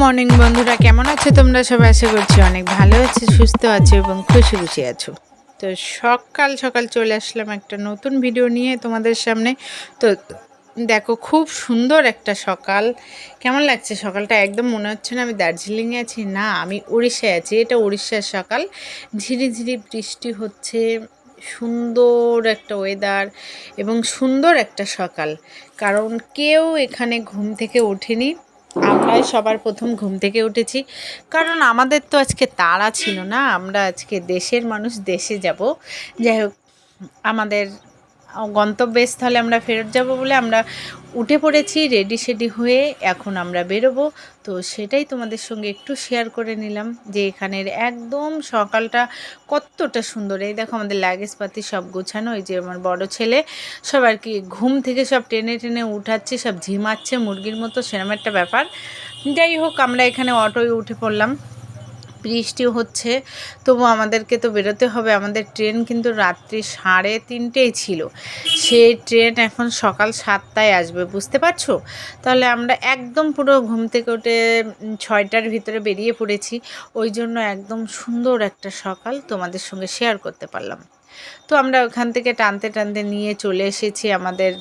Morning বন্ধুরা, কেমন আছো তোমরা সবাই? আশা করছি অনেক ভালো আছো, সুস্থ আছো এবং খুশি খুশি আছো। তো সকাল সকাল চলে আসলাম একটা নতুন ভিডিও নিয়ে তোমাদের সামনে। তো দেখো, খুব সুন্দর একটা সকাল। কেমন লাগছে সকালটা? একদম মনে হচ্ছে না আমি দার্জিলিংয়ে আছি, না আমি উড়িষ্যায় আছি। এটা উড়িষ্যার সকাল, ঝিরি ঝিরি বৃষ্টি হচ্ছে, সুন্দর একটা ওয়েদার এবং সুন্দর একটা সকাল। কারণ কেউ এখানে ঘুম থেকে ওঠেনি, আমরাই সবার প্রথম ঘুম থেকে উঠেছি। কারণ আমাদের তো আজকে তাড়া ছিল না, আমরা আজকে দেশের মানুষ, দেশে যাব। যাই হোক, আমাদের গন্তব্যস্থলে আমরা ফেরত যাব বলে আমরা উঠে পড়েছি রেডি সেডি হয়ে। এখন আমরা বেরোবো। তো সেটাই তোমাদের সঙ্গে একটু শেয়ার করে নিলাম যে এখানের একদম সকালটা কতটা সুন্দর। এই দেখো, আমাদের লাগেজপাতি সব গোছানো। এই যে আমার বড় ছেলে সব আর কি ঘুম থেকে সব টেনে টেনে উঠাচ্ছে, সব ঝিমাচ্ছে মুরগির মতো, সেরকম একটা ব্যাপার। যাই হোক, আমরা এখানে অটোয় উঠে পড়লাম। বৃষ্টিও হচ্ছে, তবু আমাদেরকে তো বেরোতে হবে। আমাদের ট্রেন কিন্তু রাত্রি 3:30 ছিল, সেই ট্রেন এখন সকাল 7টায় আসবে, বুঝতে পারছো? তাহলে আমরা একদম পুরো ঘুম থেকে উঠে 6টার ভিতরে বেরিয়ে পড়েছি। ওই জন্য একদম সুন্দর একটা সকাল তোমাদের সঙ্গে শেয়ার করতে পারলাম। তো আমরা ওখান থেকে টানতে টানতে নিয়ে চলে এসেছি আমাদের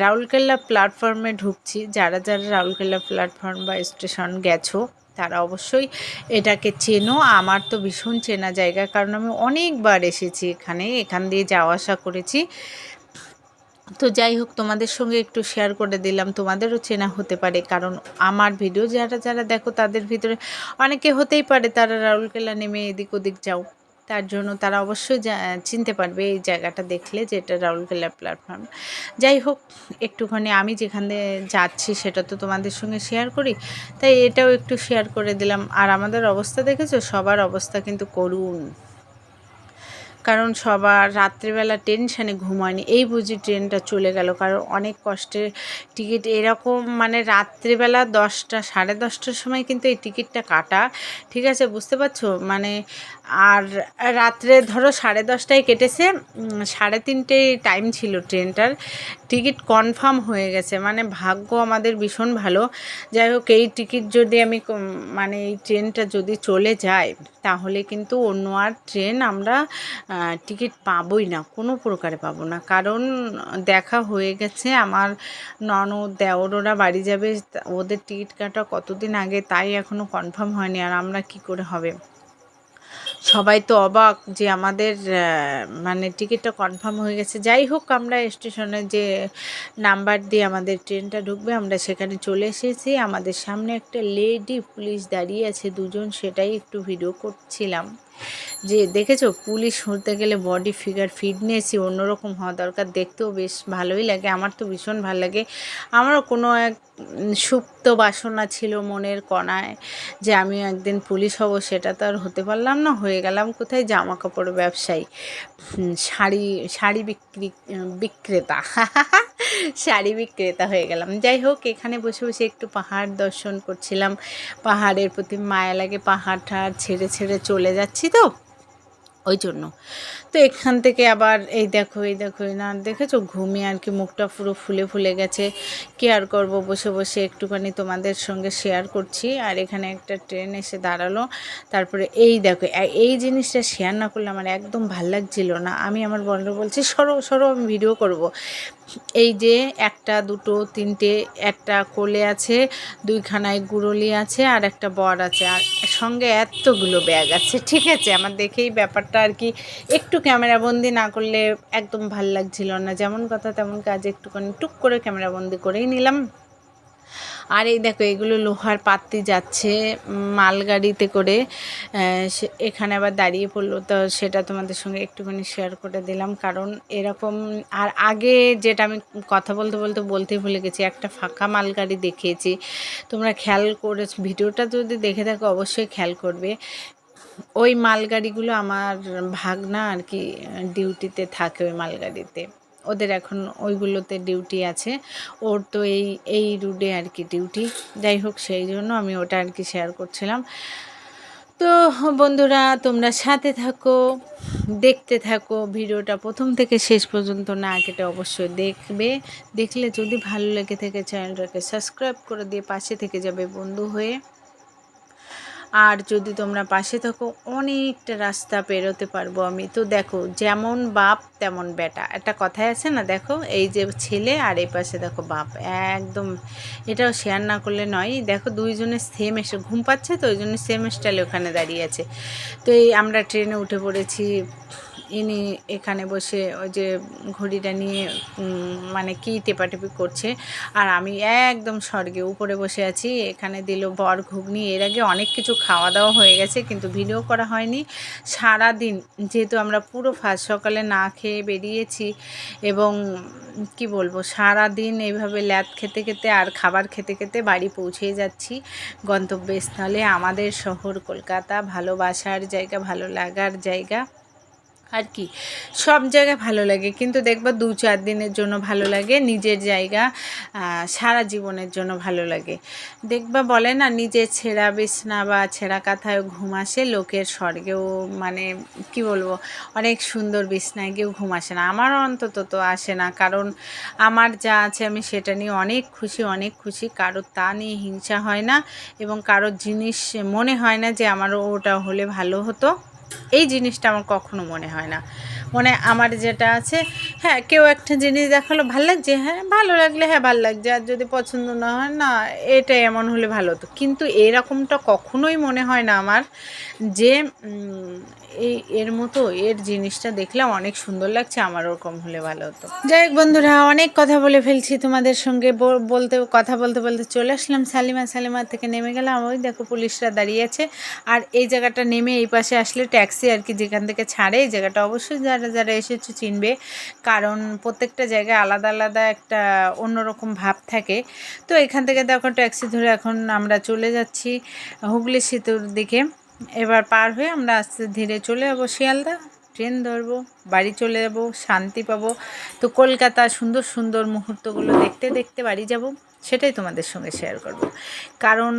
রাউরকেল্লা প্ল্যাটফর্মে ঢুকছি। যারা যারা রাউরকেল্লা প্ল্যাটফর্ম বা স্টেশন গেছো তারা অবশ্যই এটাকে চেনো। আমার তো ভীষণ চেনা জায়গা, কারণ আমি অনেকবার এসেছি এখান দিয়ে যাওয়া আসা করেছি। তো যাই হোক, তোমাদের সঙ্গে একটু শেয়ার করে দিলাম, তোমাদেরও চেনা হতে পারে। কারণ আমার ভিডিও যারা যারা দেখো তাদের ভিতরে অনেকে হতেই পারে তারা রাউরকেল্লা নেমে এদিক ওদিক যাও, তার জন্য তারা অবশ্যই চিনতে পারবে এই জায়গাটা দেখলে যে এটা রাউরকেল্লা প্ল্যাটফর্ম। যাই হোক, একটুখানি আমি যেখানে যাচ্ছি সেটা তো তোমাদের সঙ্গে শেয়ার করি, তাই এটাও একটু শেয়ার করে দিলাম। আর আমাদের অবস্থা দেখেছো, সবার অবস্থা কিন্তু করুণ। কারণ সবার রাত্রিবেলা টেনশানে ঘুম হয়নি, এই বুঝি ট্রেনটা চলে গেল। কারণ অনেক কষ্টের টিকিট, এরকম মানে রাত্রিবেলা 10টা 10:30টার সময় কিন্তু এই টিকিটটা কাটা, ঠিক আছে, বুঝতে পারছো? মানে আর রাত্রে ধরো 10:30টায় কেটেছে, 3:30 টাইম ছিল ট্রেনটার, টিকিট কনফার্ম হয়ে গেছে। মানে ভাগ্য আমাদের ভীষণ ভালো। যাই হোক, এই টিকিট যদি আমি মানে এই ট্রেনটা যদি চলে যায় তাহলে কিন্তু অন্য আর ট্রেন আমরা টিকিট পাবোই না, কোনো প্রকারে পাবো না। কারণ দেখা হয়ে গেছে, আমার ননদ দেওররা বাড়ি যাবে, ওদের টিকিট কাটা কতদিন আগে, তাই এখনও কনফার্ম হয়নি। আর আমরা কি করে হবে, সবাই তো অবাক যে আমাদের মানে টিকিটটা কনফার্ম হয়ে গেছে। যাই হোক, আমরা স্টেশনে যে নাম্বার দিয়ে আমাদের ট্রেনটা ঢুকবে আমরা সেখানে চলে এসেছি। আমাদের সামনে একটা লেডি পুলিশ দাঁড়িয়ে আছে, দুজন, সেটাই একটু ভিডিও করছিলাম। যে দেখেছো, পুলিশ হতে গেলে বডি ফিগার ফিটনেসই অন্যরকম হওয়া দরকার, দেখতেও বেশ ভালোই লাগে। আমার তো ভীষণ ভালো লাগে। আমারও কোনো এক সুপ্ত বাসনা ছিল মনের কণায় যে আমিও একদিন পুলিশ হব, সেটা তো আর হতে পারলাম না, হয়ে গেলাম কোথায়, জামা কাপড় ব্যবসায়ী, শাড়ি শাড়ি বিক্রেতা শাড়ি বিক্রেতা হয়ে গেলাম। যাই হোক, এখানে বসে বসে একটু পাহাড় দর্শন করছিলাম, পাহাড়ের প্রতি মায়া লাগে, পাহাড়টা ছেড়ে ছেড়ে চলে যাচ্ছি তো ওই জন্য। তো এখান থেকে আবার এই দেখো না, দেখেছো ঘুমিয়ে আর কি মুখটা পুরো ফুলে ফুলে গেছে। কি আর করবো, বসে বসে একটুখানি তোমাদের সঙ্গে শেয়ার করছি। আর এখানে একটা ট্রেন এসে দাঁড়ালো, তারপরে এই দেখো, এই জিনিসটা শেয়ার না করলে আমার একদম ভাল লাগছিল না। আমি আমার বন্ধু বলছি, সরো সরো, আমি ভিডিও করব। এই যে একটা দুটো তিনটে, একটা কোলে আছে, দুইখানায় গুড়লি আছে, আর একটা বর আছে, আর সঙ্গে এতগুলো ব্যাগ আছে, ঠিক আছে। আমার দেখেই ব্যাপারটা আর কি একটু ক্যামেরাবন্দি না করলে একদম ভাল লাগছিল না। যেমন কথা তেমন কাজ, একটুখানি টুক করে ক্যামেরাবন্দি করেই নিলাম। আর এই দেখো, এগুলো লোহার পাত্তি যাচ্ছে মালগাড়িতে করে, এখানে আবার দাঁড়িয়ে পড়লো, তো সেটা তোমাদের সঙ্গে একটুখানি শেয়ার করে দিলাম। কারণ এরকম, আর আগে যেটা আমি কথা বলতে বলতে বলতেই ভুলে গেছি, একটা ফাঁকা মালগাড়ি দেখিয়েছি, তোমরা খেয়াল করে ভিডিওটা যদি দেখে থাকো অবশ্যই খেয়াল করবে। ওই মালগাড়িগুলো আমার ভাগনা আর কি ডিউটিতে থাকে ওই মালগাড়িতে, ওদের এখন ওইগুলোতে ডিউটি আছে, ওর তো এই রুটে আর কি ডিউটি। যাই হোক, সেই জন্য আমি ওটা আর কি শেয়ার করছিলাম। তো বন্ধুরা, তোমরা সাথে থাকো, দেখতে থাকো ভিডিওটা প্রথম থেকে শেষ পর্যন্ত, না কেটে অবশ্যই দেখবে। দেখলে যদি ভালো লেগে থাকে চ্যানেলটাকে সাবস্ক্রাইব করে দিয়ে পাশে থেকে যাবে বন্ধু হয়ে। আর যদি তোমরা পাশে থাকো অনেকটা রাস্তা পেরোতে পারবো আমি। তো দেখো, যেমন বাপ তেমন বেটা, একটা কথাই আছে না, দেখো এই যে ছেলে আর এই পাশে দেখো বাপ, একদম এটাও শেয়ার না করলে নয়। দেখো দুইজনে সেম এসে ঘুম পাচ্ছে, তো ওই জন্য সেম স্টাইলে ওখানে দাঁড়িয়ে আছে। তো এই আমরা ট্রেনে উঠে পড়েছি, ইনি এখানে বসে ওই যে ঘড়িটা নিয়ে মানে কি টেপাটেপি করছে, আর আমি একদম স্বর্গে উপরে বসে আছি। এখানে দিল বর ঘুগনি, এর আগে অনেক কিছু খাওয়া দাওয়া হয়ে গেছে কিন্তু ভিডিও করা হয়নি। সারা দিন যেহেতু আমরা পুরো ফার্স্ট সকালে না খেয়ে বেরিয়েছি, এবং কি বলবো, সারা দিন এইভাবে ল্যাদ খেতে খেতে আর খাবার খেতে খেতে বাড়ি পৌঁছেই যাচ্ছি গন্তব্যস্থলে। আমাদের শহর কলকাতা, ভালোবাসার জায়গা, ভালো লাগার জায়গা, আর কি সব জায়গায় ভালো লাগে, কিন্তু দেখবা 2-4 দিনের জন্য ভালো লাগে। নিজের জায়গা সারা জীবনের জন্য ভালো লাগে। দেখবা বলে না, নিজের ছেঁড়া বিছনা বা ছেঁড়া কাঁথায় ঘুম আসে, লোকের স্বর্গেও মানে কি বলবো, অনেক সুন্দর বিছনায় গিয়েও ঘুম আসে না। আমার অন্তত তো আসে না, কারণ আমার যা আছে আমি সেটা নিয়ে অনেক খুশি, অনেক খুশি। কারোর তা নিয়ে হিংসা হয় না, এবং কারোর জিনিস মনে হয় না যে আমারও ওটা হলে ভালো হতো, এই জিনিসটা আমার কখনো মনে হয় না। মানে আমার যেটা আছে, হ্যাঁ কেউ একটা জিনিস দেখালো ভাল লাগছে, হ্যাঁ ভালো লাগলে হ্যাঁ ভালো লাগছে, আর যদি পছন্দ না হয় না, এটা এমন হলে ভালো হতো। কিন্তু এরকমটা কখনোই মনে হয় না আমার যে এর মতো এর জিনিসটা দেখলাম অনেক সুন্দর লাগছে, আমার ওরকম হলে ভালো হতো। যাই হোক বন্ধুরা, অনেক কথা বলে ফেলছি তোমাদের সঙ্গে, কথা বলতে বলতে চলে আসলাম সালিমা থেকে নেমে গেলাম। ওই দেখো পুলিশরা দাঁড়িয়ে আছে, আর এই জায়গাটা নেমে এই পাশে আসলে ট্যাক্সি আর কি যেখান থেকে ছাড়ে, এই জায়গাটা অবশ্যই যারা যারা এসেছে চিনবে, কারণ প্রত্যেকটা জায়গায় আলাদা আলাদা একটা অন্যরকম ভাব থাকে। তো এখান থেকে দেখো ট্যাক্সি ধরে এখন আমরা চলে যাচ্ছি হুগলি সেতুর দিকে। এবার পার হয়ে আমরা আস্তে ধীরে চলে যাবো শিয়ালদা, ট্রেন ধরবো, বাড়ি চলে যাব, শান্তি পাবো। তো কলকাতা সুন্দর সুন্দর মুহূর্তগুলো দেখতে দেখতে বাড়ি যাব, সেটাই তোমাদের সঙ্গে শেয়ার করব। কারণ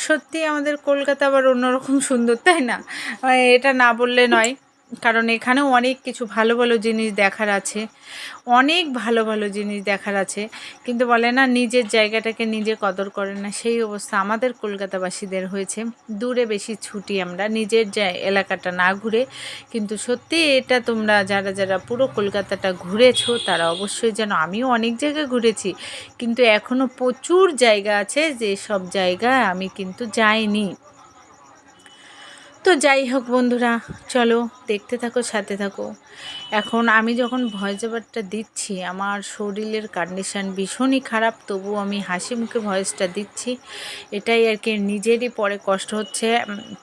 সত্যি আমাদের কলকাতা আবার অন্যরকম সুন্দর, তাই না? এটা না বললে নয়, কারণ এখানেও অনেক কিছু ভালো ভালো জিনিস দেখার আছে, অনেক ভালো ভালো জিনিস দেখার আছে। কিন্তু বলে না, নিজের জায়গাটাকে নিজে কদর করে না, সেই অবস্থা আমাদের কলকাতাবাসীদের হয়েছে। দূরে বেশি ছুটি আমরা, নিজের এলাকাটা না ঘুরে। কিন্তু সত্যি এটা তোমরা যারা যারা পুরো কলকাতাটা ঘুরেছো তারা অবশ্যই জানো, আমিও অনেক জায়গায় ঘুরেছি, কিন্তু এখনও প্রচুর জায়গা আছে যে সব জায়গায় আমি কিন্তু যাইনি। তো যাই হোক বন্ধুরা, চলো দেখতে থাকো, সাথে থাকো। এখন আমি যখন ভয়েস ওভারটা দিচ্ছি, আমার শরীরের কন্ডিশান ভীষণই খারাপ, তবু আমি হাসি মুখে ভয়েসটা দিচ্ছি। এটাই আর কি, নিজেরই পরে কষ্ট হচ্ছে,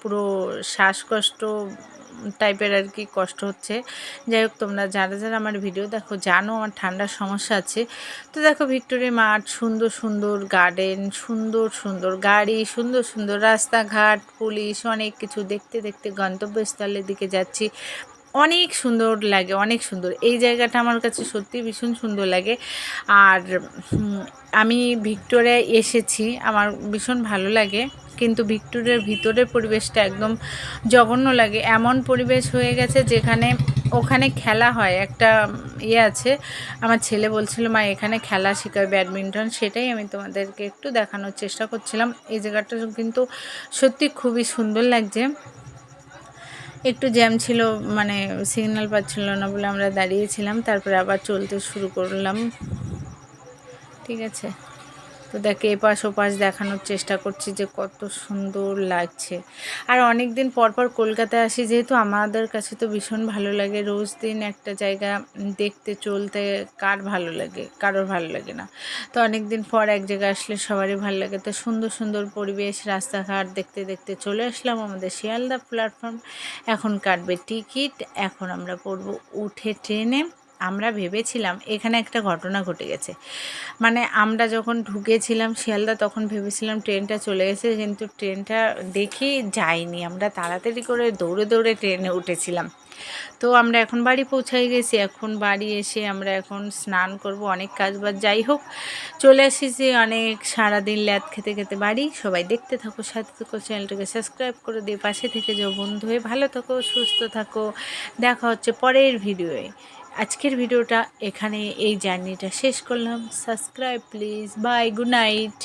পুরো শ্বাসকষ্ট টাইপের আর কি কষ্ট হচ্ছে। যাই হোক, তোমরা যারা যারা আমার ভিডিও দেখো জানো আমার ঠান্ডার সমস্যা আছে। তো দেখো ভিক্টোরিয়া মাঠ, সুন্দর সুন্দর গার্ডেন, সুন্দর সুন্দর গাড়ি, সুন্দর সুন্দর রাস্তাঘাট, পুলিশ, অনেক কিছু দেখতে দেখতে গন্তব্যস্থলের দিকে যাচ্ছি। অনেক সুন্দর লাগে, অনেক সুন্দর এই জায়গাটা আমার কাছে সত্যি ভীষণ সুন্দর লাগে। আর আমি ভিক্টোরিয়ায় এসেছি, আমার ভীষণ ভালো লাগে, কিন্তু ভিক্টোরিয়ার ভিতরের পরিবেশটা একদম জঘন্য লাগে। এমন পরিবেশ হয়ে গেছে যেখানে ওখানে খেলা হয়, একটা আছে, আমার ছেলে বলছিল মা এখানে খেলা শেখায় ব্যাডমিন্টন, সেটাই আমি তোমাদেরকে একটু দেখানোর চেষ্টা করছিলাম। এই জায়গাটা কিন্তু সত্যি খুবই সুন্দর লাগছে। একটু জ্যাম ছিল, মানে সিগন্যাল পাচ্ছিল না বলে আমরা দাঁড়িয়েছিলাম, তারপরে আবার চলতে শুরু করলাম। ঠিক আছে, তো দেখে এপাশ ওপাশ দেখানোর চেষ্টা করছি যে কত সুন্দর লাগছে। আর অনেক দিন পর পর কলকাতায় আসি যেহেতু, আমাদের কাছে তো ভীষণ ভালো লাগে। রোজ দিন একটা জায়গা দেখতে চলতে কার ভালো লাগে, কারোর ভালো লাগে না। তো অনেক দিন পর এক জায়গায় আসলে সবারই ভালো লাগে। তো সুন্দর সুন্দর পরিবেশ, রাস্তাঘাট দেখতে দেখতে চলে আসলাম আমাদের শিয়ালদা প্ল্যাটফর্ম। এখন কাটবে টিকিট, এখন আমরা পড়বো উঠে ট্রেনে। আমরা ভেবেছিলাম, এখানে একটা ঘটনা ঘটে গেছে, মানে আমরা যখন ঢুকেছিলাম শিয়ালদা তখন ভেবেছিলাম ট্রেনটা চলে গেছে, কিন্তু ট্রেনটা দেখি যায়নি। আমরা তাড়াতাড়ি করে দৌড়ে দৌড়ে ট্রেনে উঠেছিলাম। তো আমরা এখন বাড়ি পৌঁছাই গেছি, এখন বাড়ি এসে আমরা এখন স্নান করব, অনেক কাজ বাজ। যাই হোক, চলে এসেছি অনেক সারাদিন ল্যাদ খেতে খেতে বাড়ি। সবাই দেখতে থাকো, সাথে থাকো, চ্যানেলটাকে সাবস্ক্রাইব করে দিয়ে পাশে থেকে যাও বন্ধু হয়ে। ভালো থাকো, সুস্থ থাকো, দেখা হচ্ছে পরের ভিডিওয়ে। আজকের ভিডিওটা এখানে এই জার্নিটা শেষ করলাম। Subscribe please, bye, good night.